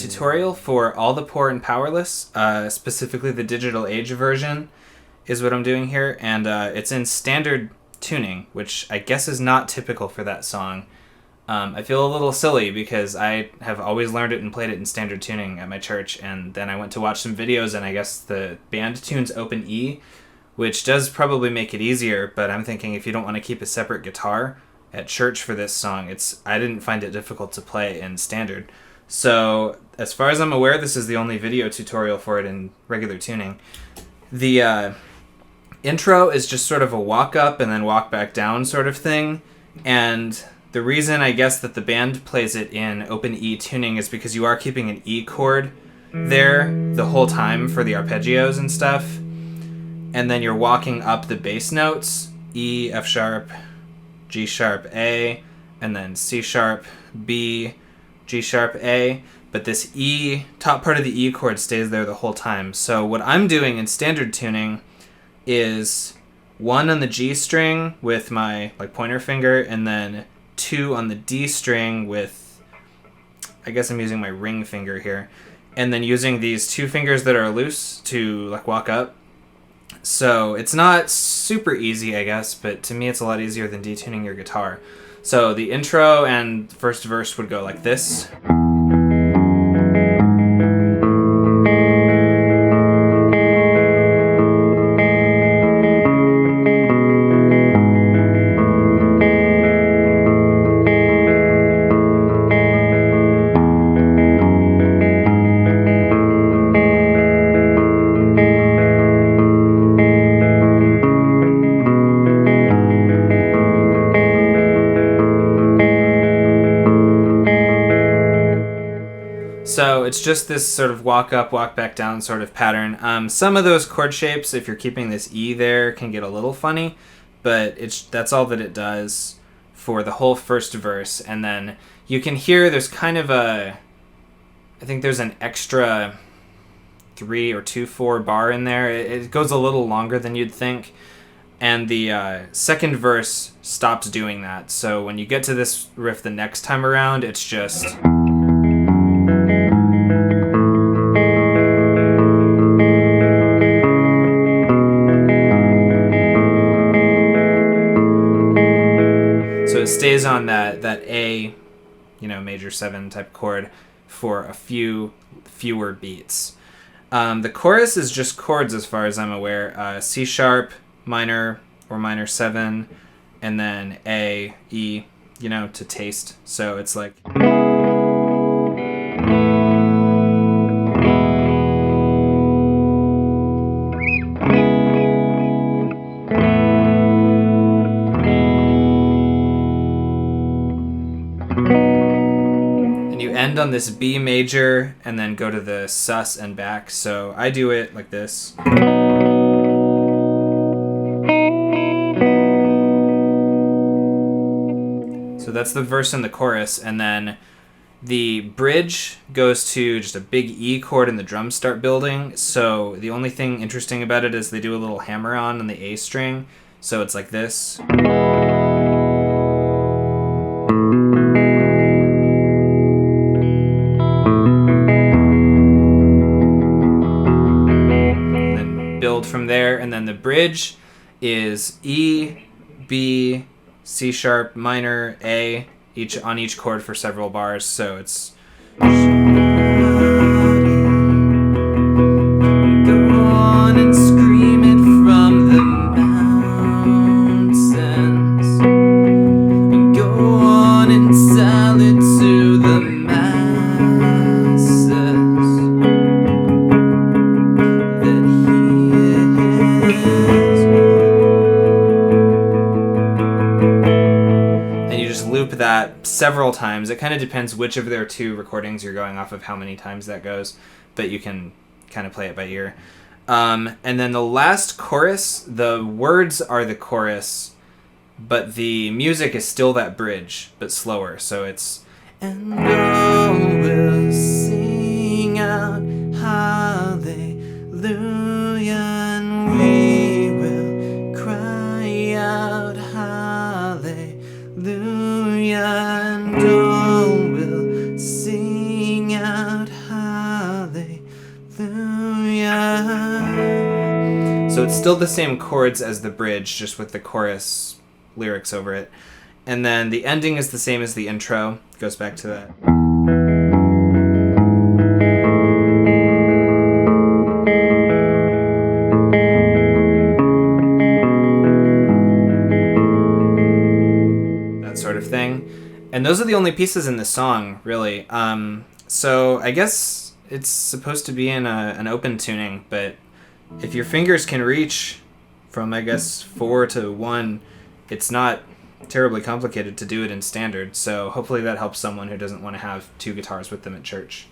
tutorial for all the Poor and Powerless, specifically the Digital Age version is what I'm doing here, and it's in standard tuning, which I guess is not typical for that song. I feel a little silly because I have always learned it and played it in standard tuning at my church, and then I went to watch some videos, and I guess the band tunes open E, which does probably make it easier, but I'm thinking if you don't want to keep a separate guitar at church for this song, I didn't find it difficult to play in standard. So as far as I'm aware, this is the only video tutorial for it in regular tuning. The intro is just sort of a walk up and then walk back down sort of thing, and the reason I guess that the band plays it in open E tuning is because you are keeping an E chord there the whole time for the arpeggios and stuff, and then you're walking up the bass notes, E, F sharp, G sharp, A, and then C sharp, B, G sharp, A, but this E, top part of the E chord stays there the whole time. So what I'm doing in standard tuning is 1 on the G string with my pointer finger, and then 2 on the D string with, I guess I'm using my ring finger here, and then using these 2 fingers that are loose to walk up. So it's not super easy, I guess, but to me it's a lot easier than detuning your guitar. So the intro and first verse would go like this. So it's just this sort of walk up, walk back down sort of pattern. Some of those chord shapes, if you're keeping this E there, can get a little funny, but that's all that it does for the whole first verse. And then you can hear there's kind of I think there's an extra 3 or 2/4 bar in there. It goes a little longer than you'd think. And the second verse stops doing that. So when you get to this riff the next time around, it's just... So it stays on that A, major 7 type chord for a fewer beats. The chorus is just chords as far as I'm aware. C sharp, minor or minor 7, and then A, E, to taste. So it's like... end on this B major and then go to the sus and back. So I do it like this. So that's the verse and the chorus, and then the bridge goes to just a big E chord and the drums start building. So the only thing interesting about it is they do a little hammer on the A string. So it's like this. Build from there, and then the bridge is E, B, C sharp, minor, A, each on each chord for several bars. So it's go on and scream it from the mountains, and go on and sell it to the masses. Loop that several times. It kind of depends which of their 2 recordings you're going off of, how many times that goes, but you can kind of play it by ear. And then the last chorus, the words are the chorus, but the music is still that bridge, but slower. So it's... And all will sing out hallelujah, and we will cry out hallelujah. And all will sing out hallelujah. So it's still the same chords as the bridge, just with the chorus lyrics over it. And then the ending is the same as the intro. It goes back to that. That sort of thing. And those are the only pieces in the song, really. So I guess it's supposed to be in an open tuning, but if your fingers can reach from, I guess, 4 to 1, it's not terribly complicated to do it in standard. So hopefully that helps someone who doesn't want to have 2 guitars with them at church.